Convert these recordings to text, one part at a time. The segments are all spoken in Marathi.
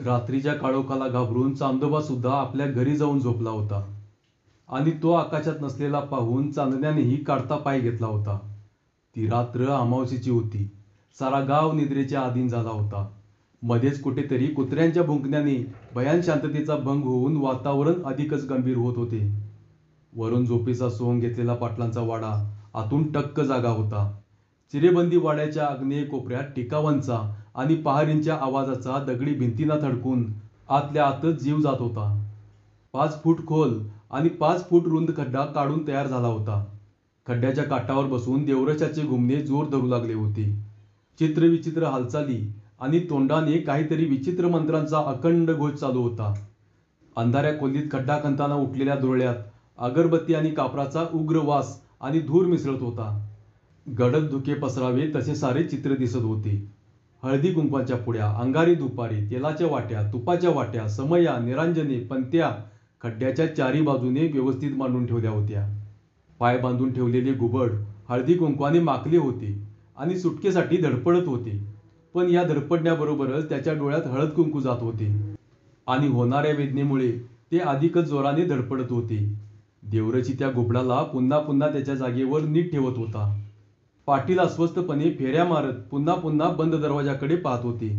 रात्रीच्या काळोखाला घाबरून चांदोबा सुद्धा आपल्या घरी जाऊन झोपला होता आणि तो आकाशात नसलेला पाहून चांदण्यानेही काढता पाय घेतला होता. ती रात्र अमावस्येची होती. सारा गाव निद्रेच्या अधीन झाला होता. मध्येच कुठेतरी कुत्र्यांच्या भुंकण्याने भयान शांततेचा भंग होऊन वातावरण अधिकच गंभीर होत होते. वरून झोपेचा सोंग घेतलेला पाटलांचा वाडा आतून टक्क जागा होता. चिरेबंदी वाड्याच्या आग्नेय कोपऱ्यात टिकावांचा आणि पहारींच्या आवाजाचा दगडी भिंतींना थडकून आतल्या आतच जीव जात होता. 5 फूट खोल आणि 5 फूट रुंद खड्डा काढून तयार झाला होता. खड्ड्याच्या काठावर बसून देवरशाचे घुमणे जोर धरू लागले होते. चित्रविचित्र हालचाली आणि तोंडाने काहीतरी विचित्र मंत्रांचा अखंड घोष चालू होता. अंधाऱ्या खोलीत खड्डा खणताना उठलेल्या धुरळ्यात अगरबत्ती आणि कापराचा उग्र वास आणि धूर मिसळत होता. गडद धुके पसरावे तसे सारे चित्र दिसत होते. हळदी कुंकवाच्या पुड्या, अंगारी दुपारी, तेलाच्या वाट्या, तुपाच्या वाट्या, समया, निरांजने, पंत्या खड्ड्याच्या चारी बाजूने व्यवस्थित मांडून ठेवल्या होत्या. पाय बांधून ठेवलेले घुबड हळदी कुंकवाने माखले होते आणि सुटकेसाठी धडपडत होते. पण या धडपडण्याबरोबरच त्याच्या डोळ्यात हळद कुंकू जात होते आणि होणाऱ्या वेदनेमुळे ते अधिकच जोराने धडपडत होते. देवरची त्या घुबडाला पुन्हा पुन्हा त्याच्या जागेवर नीट ठेवत होता. पाटील अस्वस्थपणे फेऱ्या मारत पुन्हा पुन्हा बंद दरवाजाकडे पाहत होते.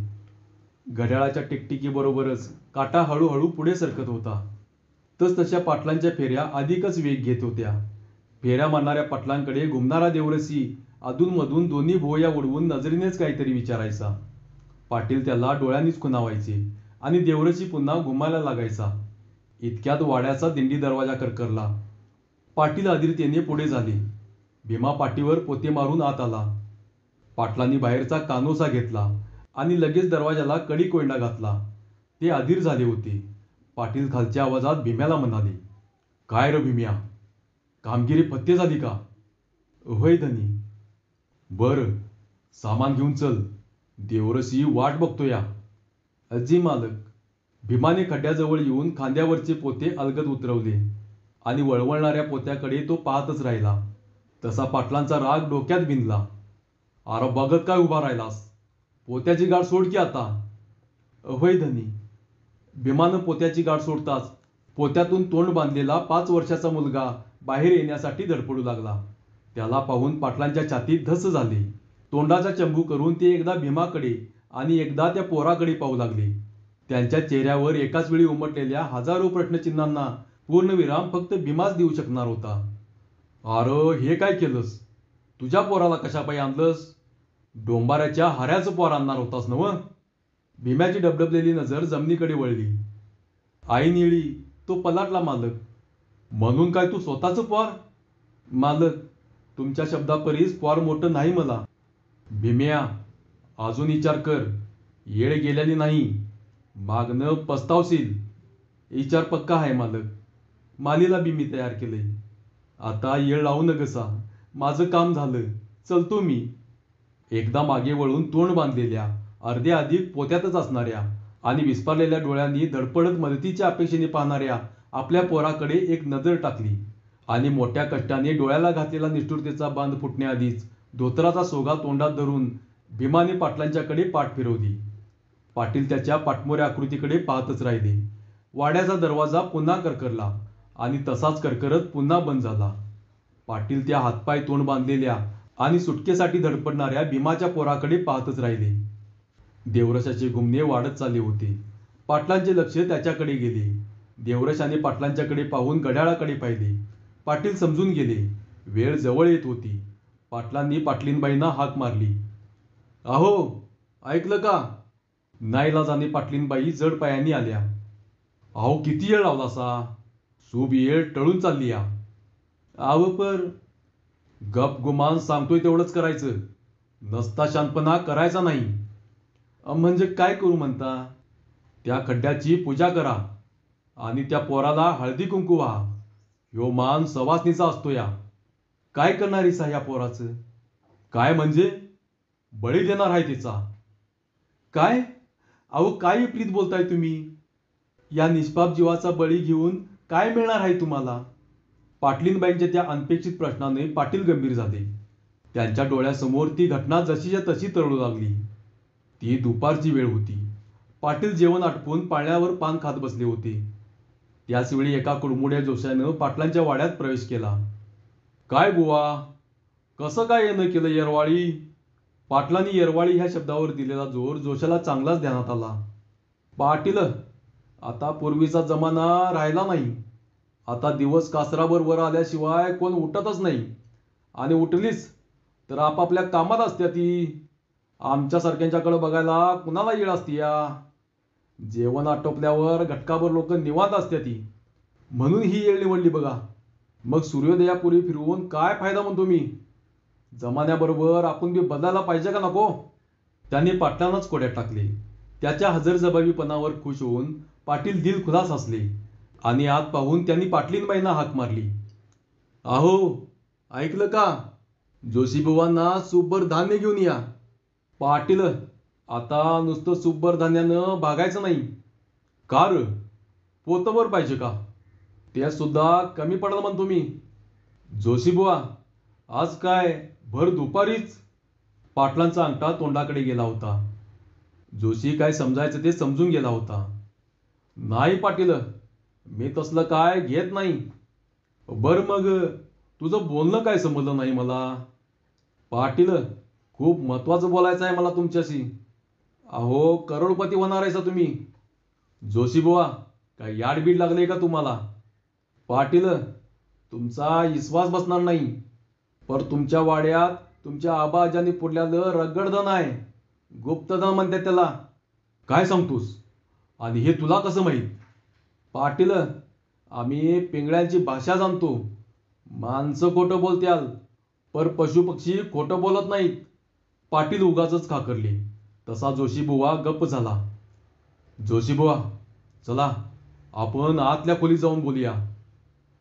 घड्याळाच्या टिकटिकीबरोबरच काटा हळूहळू पुढे सरकत होता. तसतशा पाटलांच्या फेऱ्या अधिकच वेग घेत होत्या. फेऱ्या मारणाऱ्या पाटलांकडे घुमणारा देवरसी अधूनमधून दोन्ही भुवया उडवून नजरेनेच काहीतरी विचारायचा. पाटील त्याला डोळ्यांनीच खुणावायचे आणि देवरसी पुन्हा घुमायला लागायचा. इतक्यात वाड्याचा दिंडी दरवाजा करकरला. पाटील अधीरतेने पुढे झाले. भीमा पाठीवर पोते मारून आत आला. पाटलांनी बाहेरचा कानोसा घेतला आणि लगेच दरवाजाला कडी कोंडा घातला. ते अधीर झाले होते. पाटील खालच्या आवाजात भीम्याला म्हणाले, "काय र भीम्या, कामगिरी फत्ते झाली का?" "होय धनी." "बर, सामान घेऊन चल, देवरसी वाट बघतोया." "अज्जी मालक." भीमाने खड्ड्याजवळ येऊन खांद्यावरचे पोते अलगद उतरवले आणि वळवळणाऱ्या पोत्याकडे तो पाहतच राहिला. तसा पाटलांचा राग डोक्यात भिनला. "अरे बघत काय उभा राहिलास? पोत्याची गाठ सोड की आता." "होय धनी." भीमानं पोत्याची गाठ सोडताच पोत्यातून तोंड बांधलेला 5 वर्षाचा मुलगा बाहेर येण्यासाठी धडपडू लागला. त्याला पाहून पाटलांच्या छातीत धस्स झाले. तोंडाचा चंबू करून ते एकदा भीमाकडे आणि एकदा त्या पोराकडे पाहू लागले. त्यांच्या चेहऱ्यावर एकाच वेळी उमटलेल्या हजारो प्रश्नचिन्हांना पूर्णविराम फक्त भीमाच देऊ शकणार होता. "अरे हे काय केलंस? तुझ्या पोराला कशापायी आणलंस? डोंबाऱ्याच्या हऱ्याचं पोर आणणार होतास नव्ह?" भीम्याची डबडबलेली नजर जमिनीकडे वळली. "ऐनवेळी तो पलाटला मालक." "म्हणून काय तू स्वतःचं पोर?" "मालक, तुमच्या शब्दापरीस पोर मोठं नाही मला." "भीम्या, अजून विचार कर. येळ गेलेली नाही. मागणं पस्तावशील." "विचार पक्का आहे मालक. मालीला बी मी तयार केलंय. आता येळ लावू नगसा. माझं काम झालं. चलतो मी." एकदा मागे वळून तोंड बांधलेल्या, अर्ध्या अधिक पोत्यातच असणाऱ्या आणि विस्पारलेल्या डोळ्यांनी धडपडत मदतीच्या अपेक्षेने पाहणाऱ्या आपल्या पोराकडे एक नजर टाकली आणि मोठ्या कष्टाने डोळ्याला घातलेला निष्ठुरतेचा बांध फुटण्याआधीच धोतराचा सोगा तोंडात धरून भीमाने पाटलांच्याकडे पाठ फिरवली. पाटील त्याच्या पाठमोऱ्या आकृतीकडे पाहतच राहिले. वाड्याचा दरवाजा पुन्हा करकरला आणि तसाच करकरत पुन्हा बंद झाला. पाटील त्या हातपाय तोंड बांधलेल्या आणि सुटकेसाठी धडपडणाऱ्या भीमाच्या पोराकडे पाहतच राहिले. देवरशाचे घुमणे वाढत चालले होते. पाटलांचे लक्ष त्याच्याकडे गेले. देवरशाने पाटलांच्याकडे पाहून घड्याळाकडे पाहिले. पाटील समजून गेले. वेळ जवळ येत होती. पाटलांनी पाटलीनबाईंना हाक मारली. "अहो, ऐकलं का?" नाईलाजाने पाटलीनबाई जड पायांनी आल्या. "अहो किती वेळ लावलासा? शुभ येळ टळून चालली या." "आव पर." "गप गुमान सांगतोय तेवढंच करायचं. नसता शानपणा करायचा नाही." "म्हणजे काय करू म्हणता?" "त्या खड्ड्याची पूजा करा आणि त्या पोराला हळदी कुंकू व्हा. ह्यो मान सवासणीचा असतो या." "काय करणारीस ह्या पोराचं?" "काय म्हणजे? बळी देणार आहे तिचा." "काय? अहो काय विपरीत बोलताय तुम्ही? या निष्पाप जीवाचा बळी घेऊन काय मिळणार आहे तुम्हाला?" पाटलीनबाईंच्या त्या अनपेक्षित प्रश्नाने पाटील गंभीर झाले. त्यांच्या डोळ्यासमोर ती घटना जशीच्या तशी तरळू लागली. ती दुपारची वेळ होती. पाटील जेवण आटपून पाळण्यावर पान खात बसले होते. त्याचवेळी एका कुडमुड्या जोशानं पाटलांच्या वाड्यात प्रवेश केला. काय बुवा, कसं काय येणं केलं येरवाळी? पाटलांनी येरवाळी ह्या शब्दावर दिलेला जोर जोशाला चांगलाच ध्यानात आला. पाटील, आता पूर्वीचा जमाना राहिला नाही. आता दिवस कासरावर वर आल्याशिवाय कोण उठतच नाही, आणि उठलीच तर आपापल्या कामात असत्या ती. आमच्यासारख्यांच्याकडे बघायला कुणाला येळ असती या? जेवण आटोपल्यावर घटकाभर लोक निवांत असत्या ती, म्हणून ही येळ निवडली बघा. मग सूर्योदयापूर्वी फिरवून काय फायदा म्हणतो मी? जमान्याबरोबर आपण बी बदलायला पाहिजे का नको? त्याने पाटलांनाच कोड्यात टाकले. त्याच्या हजरजबाबीपणावर खुश होऊन पाटील दिलखुलास हसले आणि आत पाहून त्यांनी पाटलीनबाईंना हाक मारली. अहो, ऐकलं का? जोशीबुवांना सुपभर धान्य घेऊन या. पाटील, आता नुसतं सुपभर धान्यानं भागायचं नाही. का र? पोतभर पाहिजे का? ते सुद्धा कमी पडलं म्हणतो मी. जोशीबुवा, आज काय भर दुपारीच? पाटलांचा अंगठा तोंडाकडे गेला होता. जोशी काय समजायचं ते समजून गेला होता. नाही पाटील, मी तसलं काय घेत नाही. बर मग तुझं बोलणं काय समजलं नाही मला. पाटील, खूप महत्वाचं बोलायचं आहे मला तुमच्याशी. अहो, करोडपती होणार आहेसा तुम्ही. जोशीबुवा, काय याडबीड लागले का तुम्हाला? पाटील, तुमचा विश्वास बसणार नाही, पर तुमच्या वाड्यात तुमच्या आबाजांनी पुरल्यालं रगडधन आहे. गुप्तधन म्हणतात त्याला. काय सांगतोस? आणि हे तुला कसं माहीत? पाटील, आम्ही पिंगळ्यांची भाषा जाणतो. माणसं खोटं बोलत्याल, पर पशुपक्षी खोटं बोलत नाहीत. पाटील उगाचच खाकरले. तसा जोशीबुवा गप्प झाला. जोशीबुवा, चला आपण आतल्या खोलीत जाऊन बोलूया.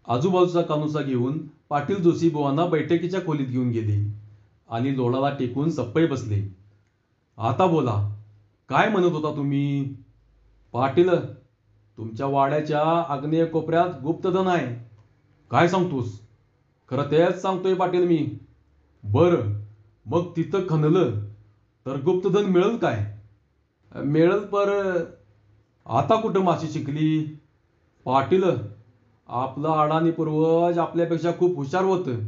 आजूबाजूचा कानुसा घेऊन पाटील जोशीबुवांना बैठकीच्या खोलीत घेऊन गेले आणि लोडाला टेकून सप्पई बसले. आता बोला, काय म्हणत होता तुम्ही? पाटील, तुमच्या वाड्याच्या आग्नेय कोपऱ्यात गुप्तधन आहे. काय सांगतोस? खरं तेच सांगतोय पाटील मी. बरं, मग तिथं खणलं तर गुप्तधन मिळेल काय? मिळेल, पर आता कुठं माशी शिकली? पाटील, आपलं अडाणी पूर्वज आपल्यापेक्षा खूप हुशार होतं.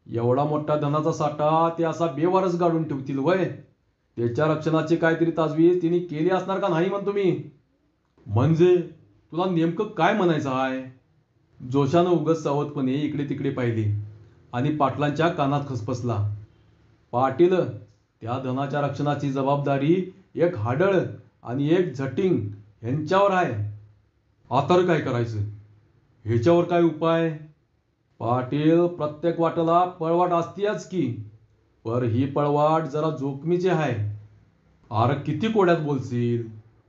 एवढा मोठा धनाचा साठा ते असा बेवारस गाडून ठेवतील वय? त्याच्या रक्षणाची काहीतरी ताजवीज तिने केली असणार का नाही म्हणतो मी. म्हणजे तुला नेमकं काय म्हणायचं आहे? जोशानं उगच सावधपणे इकडे तिकडे पाहिले आणि पाटलांच्या कानात खसपसला. पाटील, त्या धनाच्या रक्षणाची जबाबदारी एक हाडळ आणि एक झटिंग यांच्यावर आहे. आता काय करायचं? ह्याच्यावर काय उपाय? पाटील, प्रत्येक वाटाला पळवाट असतीच की, पर ही पळवाट जरा जोखमीची आहे. अरे किती कोड्यात बोलशील?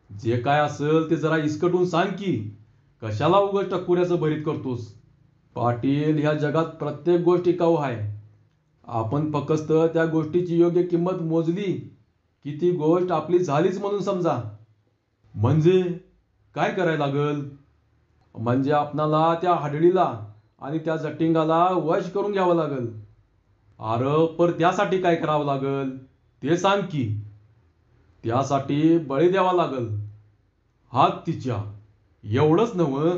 जे काय असेल ते जरा इसकटून सांग की. कशाला उगाच टक्कुऱ्याचं भरीत करतोस? पाटील, ह्या जगात प्रत्येक गोष्ट टिकाऊ आहे. आपण फक्त त्या गोष्टीची योग्य किंमत मोजली की ती गोष्ट आपली झालीच म्हणून समजा. म्हणजे काय करायला लागल? म्हणजे आपणाला त्या हाडळीला आणि त्या जटिंगाला वश करून घ्यावं लागल. अरे पर त्यासाठी काय करावं लागल ते सांग की. त्यासाठी बळी द्यावा लागल. हात तिच्या. एवढंच नव्ह,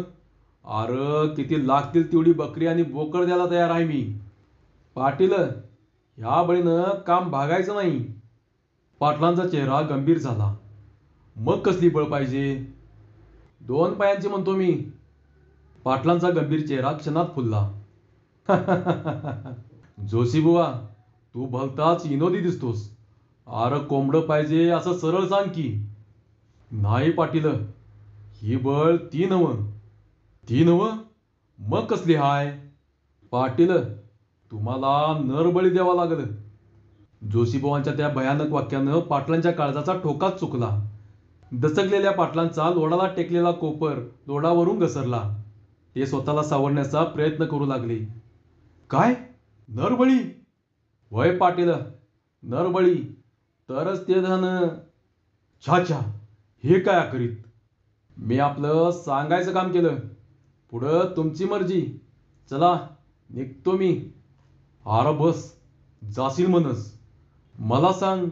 अरे किती लागतील तेवढी बकरी आणि बोकड द्यायला तयार आहे मी. पाटील, ह्या बळीनं काम भागायचं नाही. पाटलांचा चेहरा गंभीर झाला. मग कसली बळ पाहिजे? 2 पायांची म्हणतो मी. पाटलांचा गंभीर चेहरा क्षणात फुलला. जोशीबुवा, तू भलताच विनोदी दिसतोस. अरे कोंबडं पाहिजे असं सरळ सांग की. नाही पाटील, ही बळ ती नवं. ती नवं? मग कसली हाय? पाटील, तुम्हाला नरबळी द्यावा लागल. जोशीबुवांच्या त्या भयानक वाक्यानं पाटलांच्या काळजाचा ठोकाच चुकला. दचकलेल्या पाटलांचा लोडाला टेकलेला कोपर लोडावरून घसरला. ते स्वतःला सावरण्याचा प्रयत्न करू लागले. काय? नरबळी? वय पाटील, नरबळी. तरच ते धन. छा छा, हे काय करीत? मी आपलं सांगायचं काम केलं. पुढं तुमची मर्जी. चला निघतो मी. अरे बस, जाशील म्हणस. मला सांग,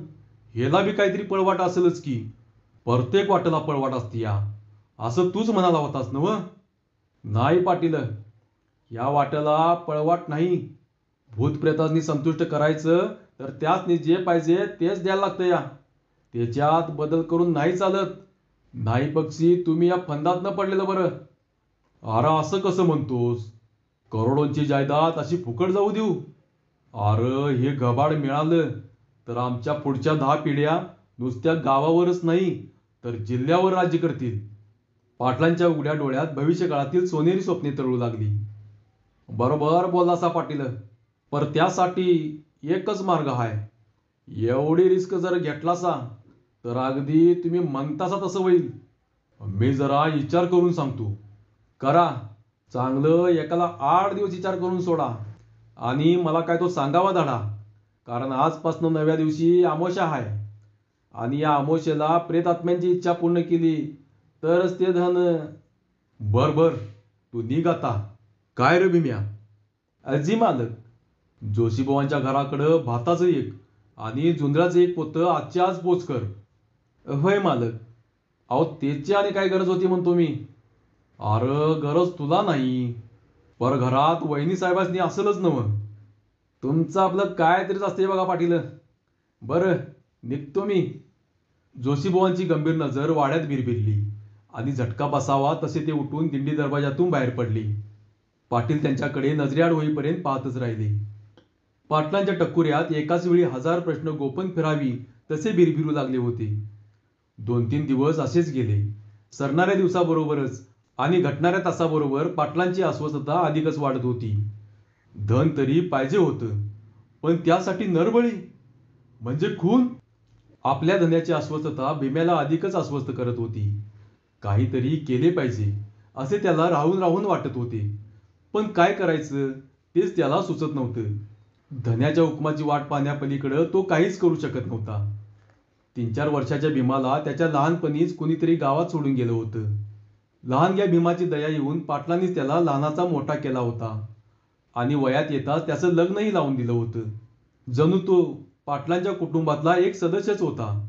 ह्याला बी काहीतरी पळवाट असेलच की. प्रत्येक वाटेला पळवाट असती या, असं तूच म्हणाला होतास नव? नाही पाटील, या वाटेला पळवाट नाही. भूतप्रेतांनी संतुष्ट करायचं तर त्यासनी जे पाहिजे तेच द्यायला लागतं या. त्याच्यात बदल करून नाही चालत. नाही पक्षी तुम्ही या फंदात न पडलेलं बरं. अरे असं कसं म्हणतोस? करोडोंची जायदाद अशी फुकट जाऊ देऊ? अरे हे गबाड मिळालं तर आमच्या पुढच्या 10 पिढ्या नुसत्या गावावरच नाही तर जिल्ह्यावर राज्य करतील. पाटलांच्या उघड्या डोळ्यात भविष्यकाळातील सोनेरी स्वप्ने तरळू लागली. बरोबर बोललासा पाटील. पर त्यासाठी एकच मार्ग आहे. एवढी रिस्क जर घेतलासा तर अगदी तुम्ही म्हणतासा तसं होईल. मी जरा विचार करून सांगतो. करा. चांगलं एकाला 8 दिवस विचार करून सोडा आणि मला काय तो सांगावा धडा. कारण आजपासून नव्या दिवशी अमावस्या आहे आणि या अमावस्येला प्रेतात्म्यांची इच्छा पूर्ण केली तरच ते धन. बर बर, तू निघ आता. काय रे भीम्या? अजी मालक, जोशीबुवांच्या घराकडं भाताचं एक आणि जुंजळाचं एक पोतं आजच्या आज पोच कर. होय मालक. अहो त्याची आणि काय गरज होती म्हणतो मी. अरे गरज तुला नाही, पर घरात वहिनी साहेबांनी असलच नव. तुमचं आपलं काय तरीच असते बघा पाटील. बरं निघतो मी. जोशीबुवांची गंभीर नजर वाड्यात भिरभिरली आणि झटका बसावा तसे ते उठून दिंडी दरवाजातून बाहेर पडले. पाटील त्यांच्याकडे नजरेआड होईपर्यंत पाहतच राहिले. पाटलांच्या टक्कुऱ्यात एकाच वेळी 1000 प्रश्न गोपन फिरावी तसे भिरभिरू लागले होते. 2-3 दिवस असेच गेले. सरणाऱ्या दिवसाबरोबरच आणि घटणाऱ्या तासाबरोबर पाटलांची अस्वस्थता अधिकच वाढत होती. धन तरी पाहिजे होतं, पण त्यासाठी नरबळी म्हणजे खून. आपल्या धन्याची अस्वस्थता भीम्याला अधिकच अस्वस्थ करत होती. काहीतरी केले पाहिजे असे त्याला राहून राहून वाटत होते, पण काय करायचं तेच त्याला सुचत नव्हतं. धन्याच्या हुकमाची वाट पाहण्यापलीकडे तो काहीच करू शकत नव्हता. 3-4 वर्षाच्या भीमाला त्याच्या लहानपणीच कुणीतरी गावात सोडून गेलं होतं. लहानग्या भीमाची दया येऊन पाटलांनीच त्याला लहानाचा मोठा केला होता आणि वयात येताच त्याचं लग्नही लावून दिलं होतं. जणू तो पाटलांच्या कुटुंबातला एक सदस्यच होता.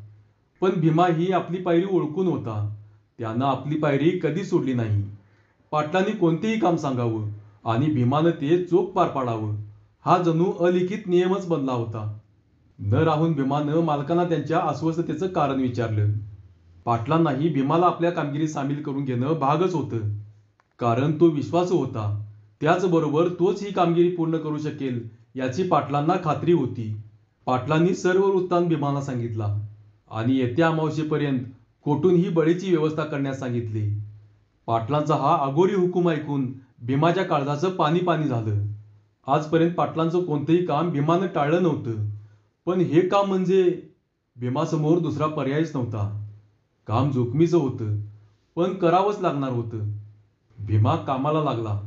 पण भीमा ही आपली पायरी ओळखून होता. त्यानं आपली पायरी कधी सोडली नाही. पाटलांनी कोणतेही काम सांगावं आणि भीमानं ते चोख पार पाडावं, हा जणू अलिखित नियमच बनला होता. न राहून भीमानं मालकांना त्यांच्या अस्वस्थतेचं कारण विचारलं. पाटलांनाही भीमाला आपल्या कामगिरीत सामील करून घेणं भागच होतं, कारण तो विश्वासू होता. त्याचबरोबर तोच ही कामगिरी पूर्ण करू शकेल याची पाटलांना खात्री होती. पाटलांनी सर्व वृत्तांत भीमाला सांगितला आणि येत्या अमावस्येपर्यंत कोठून ही बळीची व्यवस्था करण्यास सांगितले. पाटलांचा हा अघोरी हुकूम ऐकून भीमाच्या काळजाचं पाणी पाणी झालं. आजपर्यंत पाटलांचं कोणतंही काम भीमानं टाळलं नव्हतं, पण हे काम म्हणजे भीमासमोर दुसरा पर्यायच नव्हता. काम जोखमीचं होतं, पण करावंच लागणार होतं. भीमा कामाला लागला.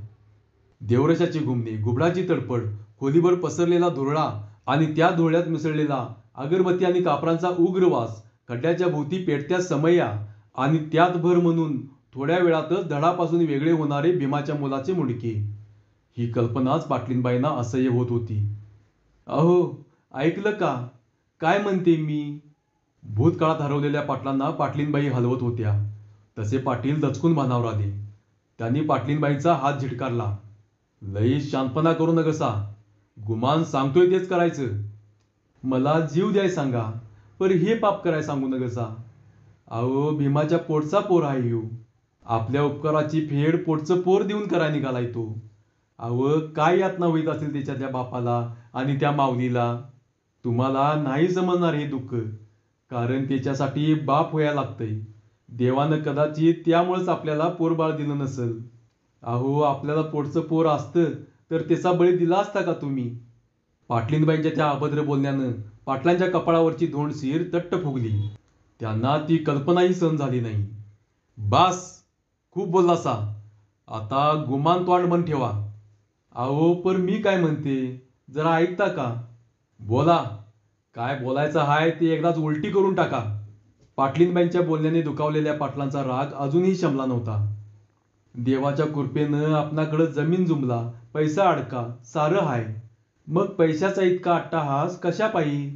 देवरशाची घुमणे, घुबडाची तडफड, खोलीभर पसरलेला धुरळा आणि त्या धुरळ्यात मिसळलेला अगरबत्ती आणि कापरांचा उग्र वास, खड्ड्याच्या भोवती पेटत्या समया आणि त्यात भर म्हणून थोड्या वेळातच धडापासून वेगळे होणारे भीमाच्या मुलाचे मुंडके. ही कल्पनाच पाटलींबाईंना असह्य होत होती. अहो ऐकलं का, काय म्हणते मी? भूतकाळात हरवलेल्या पाटलांना पाटलींबाई हलवत होत्या. तसे पाटील दचकून भानावर आले. त्यांनी पाटलींबाईंचा हात झिडकारला. लई शांतपणा करू नगसा. गुमान सांगतोय तेच करायचं. मला जीव द्याय सांगा, पर हे पाप कराय सांगू नगसा. अहो भीमाच्या पोटचा पोर आहे ह्यो. आपल्या उपकाराची फेड पोटचं पोर देऊन कराय निघालाय तो. अहो काय यातना होईत असेल त्याच्या बापाला आणि त्या माऊलीला. तुम्हाला नाही समजणार हे दुःख, कारण त्याच्यासाठी बाप व्हायला लागतंय. देवानं कदाचित त्यामुळेच आपल्याला पोरबाळ दिलं नसल. अहो आपल्याला पोटचं पोर असतं तर त्याचा बळी दिला असता का तुम्ही? पाटलींबाईंच्या त्या अभद्र बोलण्यानं पाटलांच्या कपाळावरची धोंडसीर तट्ट फुगली. त्यांना ती कल्पनाही सहन झाली नाही. बास, खूप बोललासा. आता गुमान तोंड बंद ठेवा. अहो पर मी काय म्हणते, जरा ऐकता का? बोला. काय बोलायचं हाय ते एकदाच उलटी करून टाका. पाटलींबाईंच्या बोलण्याने दुखावलेल्या पाटलांचा राग अजूनही शमला नव्हता. देवाच्या कृपेनं आपणाकडं जमीन जुमला, पैसा अडका, सारं हाय. मग पैशाचा इतका अट्टाहास कशा पायी?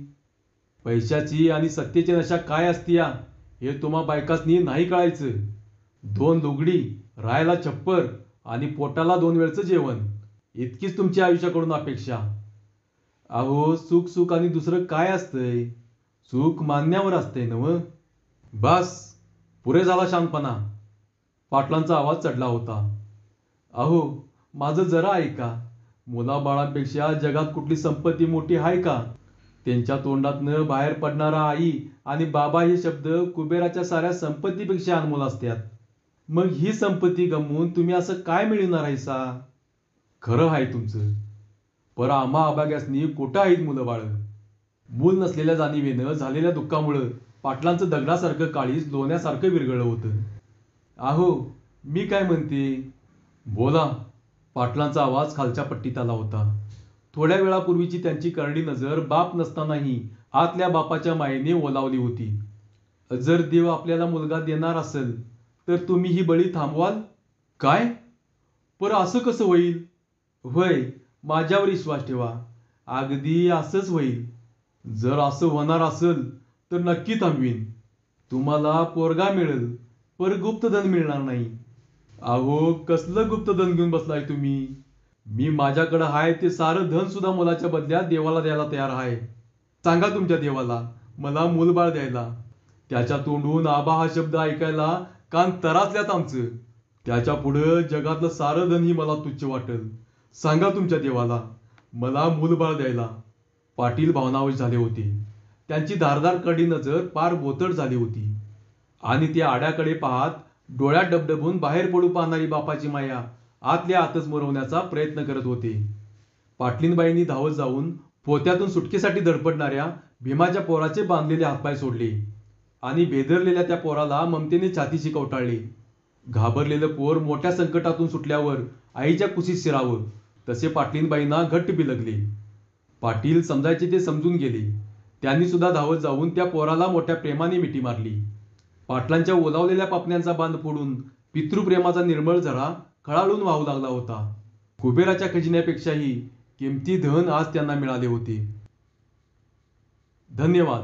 पैशाची आणि सत्तेची नशा काय असतीया हे तुम्हा बायकासनी नाही कळायचं. 2 लुगडी, राहायला छप्पर आणि पोटाला 2 वेळचं जेवण, इतकीच तुमच्या आयुष्याकडून अपेक्षा. अहो, सुख सुख आणि दुसरं काय असतंय? सुख मानण्यावर असतंय नव. बस, पुरे झाला शानपणा. पाटलांचा आवाज चढला होता. अहो, माझं जरा ऐका. मुलाबाळांपेक्षा जगात कुठली संपत्ती मोठी आहे का? त्यांच्या तोंडातनं बाहेर पडणारा आई आणि बाबा हे शब्द कुबेराच्या साऱ्या संपत्तीपेक्षा अनमोल असतात. मग ही संपत्ती गमवून तुम्ही असं काय मिळवणार आहेसा? खरं आहे तुमचं. पर आम्हा अभाग्यासनी कुठं आहेत मुलं बाळ? मूल नसलेल्या जाणीवेनं झालेल्या दुःखामुळं पाटलांचं दगडासारखं काळीज लोण्यासारखं विरघळलं होतं. अहो, मी काय म्हणते? बोला. पाटलांचा आवाज खालच्या पट्टीत आला होता. थोड्या वेळापूर्वीची त्यांची करडी नजर बाप नसतानाही आतल्या बापाच्या मायेने ओलावली होती. जर देव आपल्याला मुलगा देणार असेल तर तुम्ही ही बळी थांबवाल? काय? पर असं कसं होईल? होय, माझ्यावर विश्वास ठेवा. अगदी असंच होईल. जर असं होणार असेल तर नक्की थांबवीन. तुम्हाला पोरगा मिळेल, पर गुप्तधन मिळणार नाही. अहो, कसलं गुप्तधन घेऊन बसलाय तुम्ही? मी माझ्याकडं आहे ते सारं धन सुद्धा मुलाच्या बदल्यात देवाला द्यायला तयार आहे. सांगा तुमच्या देवाला मला मूलबाळ द्यायला. त्याच्या तोंडून आबा हा शब्द ऐकायला कान तरासल्यात आमचं. त्याच्या पुढं जगातलं सारं धनही मला तुच्छ वाटेल. सांगा तुमच्या देवाला मला मूलबाळ द्यायला. पाटील भावनावश झाले होते. त्यांची धारदार कडी नजर पार बोथट झाली होती आणि त्या आड्याकडे पाहत डोळ्यात डबडबून बाहेर पडू पाहणारी बापाची माया आतल्या आतच मुरवण्याचा प्रयत्न करत होते. पाटलीनबाईंनी धावत जाऊन पोत्यातून सुटकेसाठी धडपडणाऱ्या भीमाच्या पोराचे बांधलेले हातपाय सोडले आणि भेदरलेल्या त्या पोराला ममतेने छातीशी कवटाळले. घाबरलेलं पोर मोठ्या संकटातून सुटल्यावर आईच्या कुशीत शिरावं तसे पाटलीनबाईंना घट्ट बिलगले. पाटील समजायचे ते समजून गेले. त्यांनी सुद्धा धावत जाऊन त्या पोराला मोठ्या प्रेमाने मिठी मारली. पाटलांच्या ओलावलेल्या पापण्यांचा बांध फोडून पितृप्रेमाचा निर्मळ झरा खळाळून वाहू लागला होता. कुबेराच्या खजिन्यापेक्षाही किमती धन आज त्यांना मिळाले होते. धन्यवाद.